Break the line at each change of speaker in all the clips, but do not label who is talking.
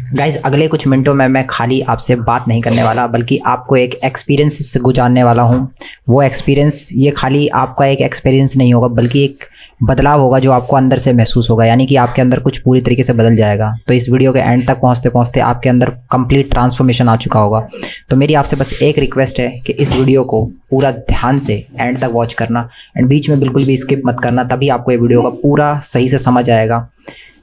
Guys अगले कुछ मिनटों में मैं खाली आपसे बात नहीं करने वाला, बल्कि आपको एक एक्सपीरियंस से गुजारने वाला हूँ। वो एक्सपीरियंस ये खाली आपका एक एक्सपीरियंस नहीं होगा, बल्कि एक बदलाव होगा जो आपको अंदर से महसूस होगा, यानी कि आपके अंदर कुछ पूरी तरीके से बदल जाएगा। तो इस वीडियो के एंड तक पहुँचते पहुँचते आपके अंदर कंप्लीट ट्रांसफॉर्मेशन आ चुका होगा। तो मेरी आपसे बस एक रिक्वेस्ट है कि इस वीडियो को पूरा ध्यान से एंड तक वॉच करना एंड बीच में बिल्कुल भी स्किप मत करना, तभी आपको ये वीडियो का पूरा सही से समझ आएगा।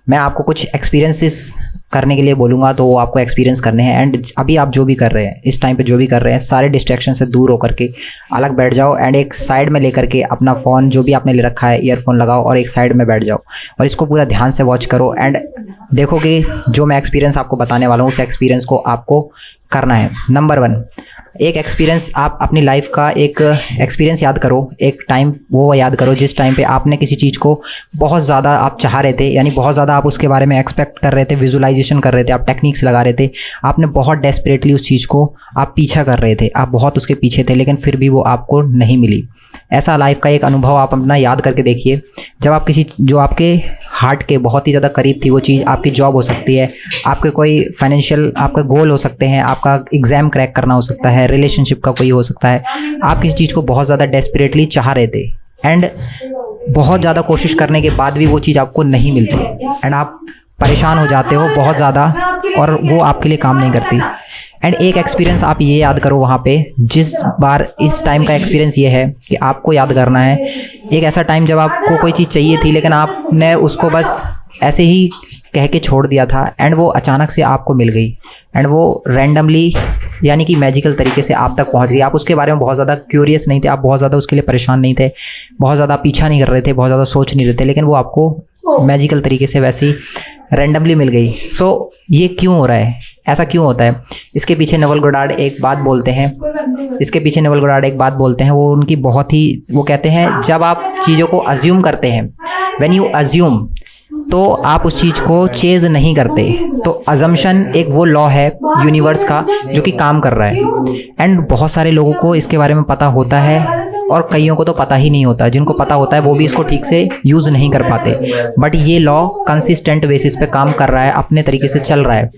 मैं आपको कुछ एक्सपीरियंसेस करने के लिए बोलूँगा, तो वो आपको एक्सपीरियंस करने हैं। एंड अभी आप जो भी कर रहे हैं, इस टाइम पे जो भी कर रहे हैं, सारे डिस्ट्रैक्शन से दूर होकर के अलग बैठ जाओ एंड एक साइड में लेकर के अपना फ़ोन जो भी आपने ले रखा है, ईयरफोन लगाओ और एक साइड में बैठ जाओ और इसको पूरा ध्यान से वॉच करो। एंड देखो कि जो मैं एक्सपीरियंस आपको बताने वाला हूँ, उस एक्सपीरियंस को आपको करना है। नंबर 1, एक एक्सपीरियंस, आप अपनी लाइफ का एक एक्सपीरियंस याद करो। एक टाइम वो याद करो जिस टाइम पे आपने किसी चीज़ को बहुत ज़्यादा आप चाह रहे थे, यानी बहुत ज़्यादा आप उसके बारे में एक्सपेक्ट कर रहे थे, विजुलाइजेशन कर रहे थे, आप टेक्निक्स लगा रहे थे, आपने बहुत डेस्परेटली उस चीज़ को आप पीछा कर रहे थे, आप बहुत उसके पीछे थे, लेकिन फिर भी वो आपको नहीं मिली। ऐसा लाइफ का एक अनुभव आप अपना याद करके देखिए, जब आप किसी जो आपके हार्ट के बहुत ही ज़्यादा करीब थी, वो चीज़ आपकी जॉब हो सकती है, आपके कोई फाइनेंशियल आपके गोल हो सकते हैं, आपका एग्ज़ाम क्रैक करना हो सकता है, रिलेशनशिप का कोई हो सकता है। आप किसी चीज़ को बहुत ज़्यादा डेस्परेटली चाह रहे थे एंड बहुत ज़्यादा कोशिश करने के बाद भी वो चीज़ आपको नहीं मिलती एंड आप परेशान हो जाते हो बहुत ज़्यादा और वो आपके लिए काम नहीं करती। एंड एक एक्सपीरियंस आप ये याद करो वहाँ पे, जिस बार इस टाइम का एक्सपीरियंस ये है कि आपको याद करना है एक ऐसा टाइम जब आपको कोई चीज़ चाहिए थी, लेकिन आपने उसको बस ऐसे ही कह के छोड़ दिया था एंड वो अचानक से आपको मिल गई एंड वो रैंडमली यानी कि मैजिकल तरीके से आप तक पहुंच गई। आप उसके बारे में बहुत ज़्यादा क्यूरियस नहीं थे, आप बहुत ज़्यादा उसके लिए परेशान नहीं थे, बहुत ज़्यादा पीछा नहीं कर रहे थे, बहुत ज़्यादा सोच नहीं रहे थे, लेकिन वो आपको मैजिकल तरीके से वैसे ही रैंडमली मिल गई। सो ये क्यों हो रहा है, ऐसा क्यों होता है? इसके पीछे नेवल गोडार्ड एक बात बोलते हैं, वो उनकी बहुत ही, वो कहते हैं जब आप चीज़ों को अज्यूम करते हैं, व्हेन यू अज्यूम, तो आप उस चीज़ को चेज नहीं करते। तो अजम्पशन एक वो लॉ है यूनिवर्स का जो कि काम कर रहा है एंड बहुत सारे लोगों को इसके बारे में पता होता है और कईयों को तो पता ही नहीं होता। जिनको पता होता है वो भी इसको ठीक से यूज़ नहीं कर पाते, बट ये लॉ कंसिस्टेंट बेसिस पे काम कर रहा है, अपने तरीके से चल रहा है।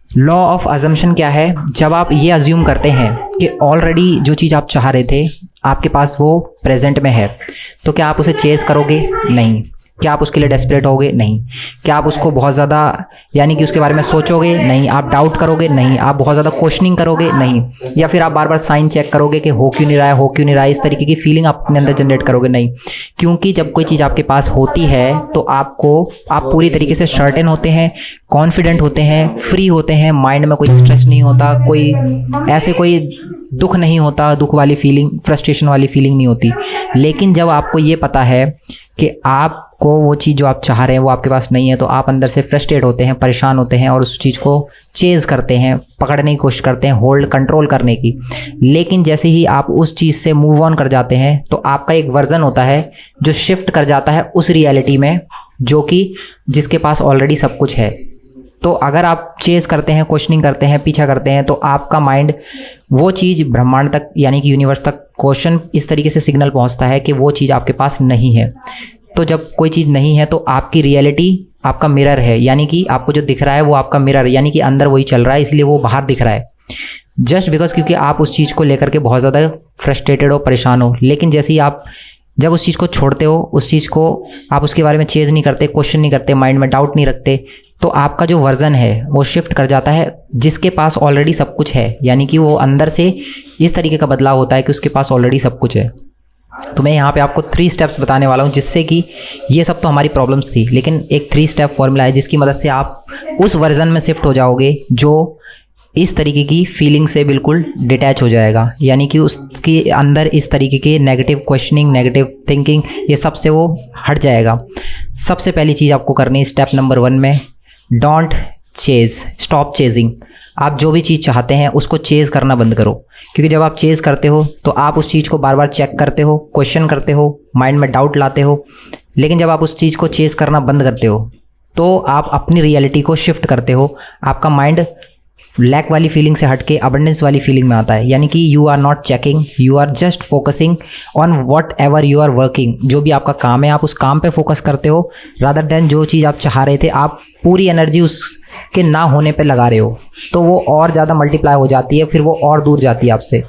लॉ ऑफ अजम्पशन क्या है? जब आप ये अज्यूम करते हैं कि ऑलरेडी जो चीज़ आप चाह रहे थे आपके पास वो प्रेजेंट में है, तो क्या आप उसे चेज करोगे? नहीं। क्या आप उसके लिए डेस्परेट होगे? नहीं। क्या आप उसको बहुत ज़्यादा यानी कि उसके बारे में सोचोगे? नहीं। आप डाउट करोगे? नहीं। आप बहुत ज़्यादा क्वेश्चनिंग करोगे? नहीं। या फिर आप बार बार साइन चेक करोगे कि हो क्यों नहीं रहा है, इस तरीके की फीलिंग आप अपने अंदर जनरेट करोगे? नहीं। क्योंकि जब कोई चीज़ आपके पास होती है तो आप पूरी तरीके से सर्टेन होते हैं, कॉन्फिडेंट होते हैं, फ्री होते हैं, माइंड में कोई स्ट्रेस नहीं होता, कोई दुख नहीं होता, दुख वाली फीलिंग, फ्रस्ट्रेशन वाली फीलिंग नहीं होती। लेकिन जब आपको ये पता है कि आपको वो चीज़ जो आप चाह रहे हैं वो आपके पास नहीं है, तो आप अंदर से फ्रस्ट्रेट होते हैं, परेशान होते हैं और उस चीज़ को चेज़ करते हैं, पकड़ने की कोशिश करते हैं, होल्ड कंट्रोल करने की। लेकिन जैसे ही आप उस चीज़ से मूव ऑन कर जाते हैं तो आपका एक वर्जन होता है जो शिफ्ट कर जाता है उस रियलिटी में जो कि जिसके पास ऑलरेडी सब कुछ है। तो अगर आप चेज़ करते हैं, क्वेश्चनिंग करते हैं, पीछा करते हैं, तो आपका माइंड वो चीज़ ब्रह्मांड तक यानी कि यूनिवर्स तक क्वेश्चन इस तरीके से सिग्नल पहुंचता है कि वो चीज़ आपके पास नहीं है। तो जब कोई चीज़ नहीं है तो आपकी रियलिटी आपका मिरर है, यानी कि आपको जो दिख रहा है वो आपका मिरर, यानी कि अंदर वही चल रहा है, इसलिए वो बाहर दिख रहा है। जस्ट बिकॉज क्योंकि आप उस चीज़ को लेकर के बहुत ज़्यादा फ्रस्ट्रेटेड हो, परेशान हो। लेकिन जैसे ही आप जब उस चीज़ को छोड़ते हो, उस चीज़ को आप उसके बारे में चेज़ नहीं करते, क्वेश्चन नहीं करते, माइंड में डाउट नहीं रखते, तो आपका जो वर्जन है वो शिफ्ट कर जाता है जिसके पास ऑलरेडी सब कुछ है। यानी कि वो अंदर से इस तरीके का बदलाव होता है कि उसके पास ऑलरेडी सब कुछ है। तो मैं यहाँ पे आपको 3 स्टेप्स बताने वाला हूँ, जिससे कि ये सब तो हमारी प्रॉब्लम्स थी, लेकिन एक 3 स्टेप फॉर्मूला है जिसकी मदद से आप उस वर्जन में शिफ्ट हो जाओगे जो इस तरीके की फीलिंग से बिल्कुल डिटैच हो जाएगा, यानी कि उसके अंदर इस तरीके के नेगेटिव क्वेश्चनिंग, नेगेटिव थिंकिंग, ये सब से वो हट जाएगा। सबसे पहली चीज़ आपको करनी है स्टेप नंबर 1 में, डोंट चेज़, स्टॉप चेजिंग। आप जो भी चीज़ चाहते हैं उसको चेज़ करना बंद करो, क्योंकि जब आप चेज़ करते हो तो आप उस चीज़ को बार बार चेक करते हो, क्वेश्चन करते हो, माइंड में डाउट लाते हो। लेकिन जब आप उस चीज़ को चेज़ करना बंद करते हो तो आप अपनी रियलिटी को शिफ्ट करते हो, आपका माइंड लैक वाली फीलिंग से हट के अबंडेंस वाली फीलिंग में आता है। यानी कि you are not checking, you are just focusing on whatever you are working. जो भी आपका काम है आप उस काम पे फोकस करते हो, रादर देन जो चीज़ आप चाह रहे थे आप पूरी एनर्जी उसके ना होने पे लगा रहे हो, तो वो और ज़्यादा मल्टीप्लाई हो जाती है, फिर वो और दूर जाती है आपसे,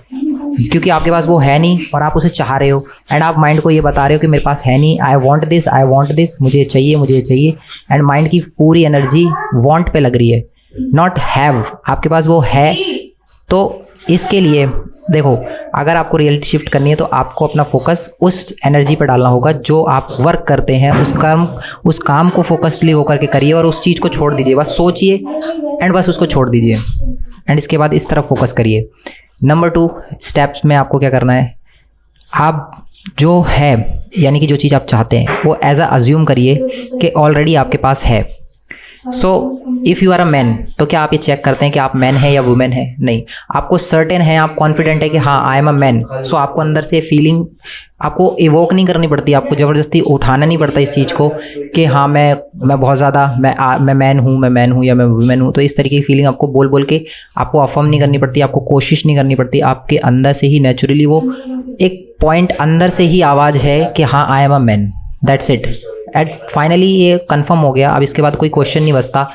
क्योंकि आपके पास वो है नहीं और आप उसे चाह रहे हो। एंड आप माइंड को ये बता रहे हो कि मेरे पास है नहीं, आई वॉन्ट दिस, मुझे चाहिए, मुझे चाहिए। एंड माइंड की पूरी एनर्जी वॉन्ट पे लग रही है, नॉट हैव। आपके पास वो है। तो इसके लिए देखो, अगर आपको रियलिटी शिफ्ट करनी है तो आपको अपना फोकस उस एनर्जी पर डालना होगा जो आप वर्क करते हैं, उस काम को फोकसली होकर के करिए और उस चीज़ को छोड़ दीजिए। बस सोचिए एंड बस उसको छोड़ दीजिए एंड इसके बाद इस तरफ फोकस करिए। नंबर 2 स्टेप्स में आपको क्या करना है, आप जो है यानी कि जो चीज़ आप चाहते हैं वो एज अ अज्यूम करिए कि ऑलरेडी आपके पास है। So if you are a man, तो क्या आप ये चेक करते हैं कि आप मैन है या वुमेन है? नहीं, आपको सर्टेन है, आप कॉन्फिडेंट है कि हाँ आई एम अ मैन। सो आपको अंदर से फीलिंग आपको इवोक नहीं करनी पड़ती, आपको ज़बरदस्ती उठाना नहीं पड़ता इस चीज़ को कि हाँ मैं बहुत ज़्यादा मैं मैन हूँ या मैं वुमेन हूँ। तो इस तरीके की फीलिंग आपको बोल बोल के आपको अफर्म नहीं करनी पड़ती, आपको कोशिश नहीं करनी पड़ती। आपके अंदर से ही नेचुरली वो एक पॉइंट अंदर से ही आवाज़ है कि हाँ I am a man, that's it. At finally ये कंफर्म हो गया। अब इसके बाद कोई क्वेश्चन नहीं बचता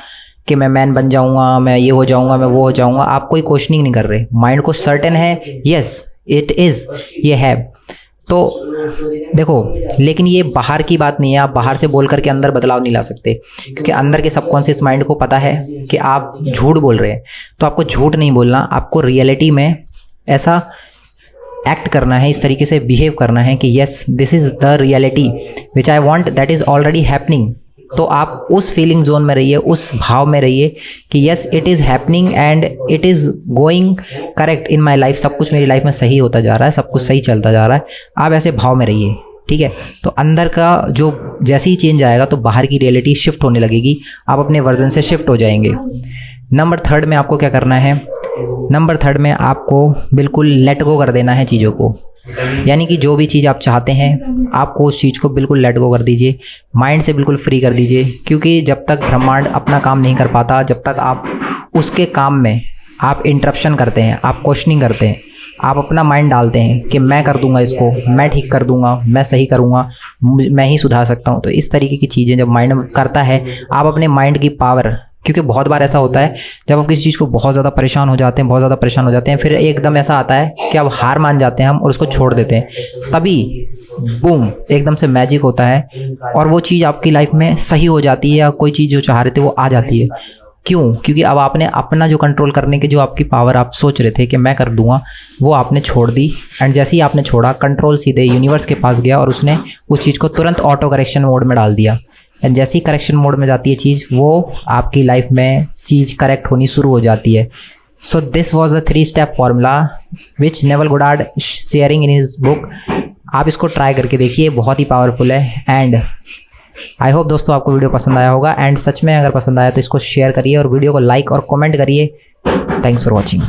कि मैं मैन बन जाऊंगा, मैं ये हो जाऊंगा, मैं वो हो जाऊंगा। आप कोई क्वेश्चनिंग नहीं कर रहे, माइंड को सर्टेन है, यस इट इज़, ये है। तो देखो, लेकिन ये बाहर की बात नहीं है, आप बाहर से बोल करके अंदर बदलाव नहीं ला सकते, क्योंकि अंदर के सबकॉन्शियस माइंड को पता है कि आप झूठ बोल रहे हैं। तो आपको झूठ नहीं बोलना, आपको रियलिटी में ऐसा एक्ट करना है, इस तरीके से बिहेव करना है कि yes this is the reality which I want, that is already happening. तो आप उस फीलिंग जोन में रहिए, उस भाव में रहिए कि yes it is happening and it is going correct in my life. सब कुछ मेरी लाइफ में सही होता जा रहा है, सब कुछ सही चलता जा रहा है। आप ऐसे भाव में रहिए, ठीक है। तो अंदर का जो जैसे ही चेंज आएगा तो बाहर की रियलिटी शिफ्ट होने लगेगी, आप अपने वर्जन से शिफ्ट हो जाएंगे। नंबर 3 में आपको क्या करना है, नंबर 3 में आपको बिल्कुल लेट गो कर देना है चीज़ों को। यानी कि जो भी चीज़ आप चाहते हैं आपको उस चीज़ को बिल्कुल लेट गो कर दीजिए, माइंड से बिल्कुल फ्री कर दीजिए। क्योंकि जब तक ब्रह्मांड अपना काम नहीं कर पाता, जब तक आप उसके काम में आप इंटरप्शन करते हैं, आप क्वेश्चनिंग करते हैं, आप अपना माइंड डालते हैं कि मैं कर दूंगा इसको, मैं ठीक कर दूंगा, मैं सही करूंगा, मैं ही सुधार सकता हूं। तो इस तरीके की चीज़ें जब माइंड करता है, आप अपने माइंड की पावर, क्योंकि बहुत बार ऐसा होता है जब आप किसी चीज़ को बहुत ज़्यादा परेशान हो जाते हैं, बहुत ज़्यादा परेशान हो जाते हैं, फिर एकदम ऐसा आता है कि अब हार मान जाते हैं हम और उसको छोड़ देते हैं। तभी बूम एकदम से मैजिक होता है और वो चीज़ आपकी लाइफ में सही हो जाती है, या कोई चीज़ जो चाह रहे थे वो आ जाती है। क्यों? क्योंकि अब आपने अपना जो कंट्रोल करने की जो आपकी पावर आप सोच रहे थे कि मैं कर दूंगा, वो आपने छोड़ दी। एंड जैसे ही आपने छोड़ा, कंट्रोल सीधे यूनिवर्स के पास गया और उसने उस चीज़ को तुरंत ऑटो करेक्शन मोड में डाल दिया। एंड जैसे ही करेक्शन मोड में जाती है चीज़, वो आपकी लाइफ में चीज़ करेक्ट होनी शुरू हो जाती है। So this was the 3 step formula which naval Goddard sharing in his book. आप इसको ट्राई करके देखिए, बहुत ही पावरफुल है। एंड आई होप दोस्तों आपको वीडियो पसंद आया होगा। एंड सच में अगर पसंद आया तो इसको शेयर करिए और वीडियो को लाइक और कमेंट करिए। Thanks for watching.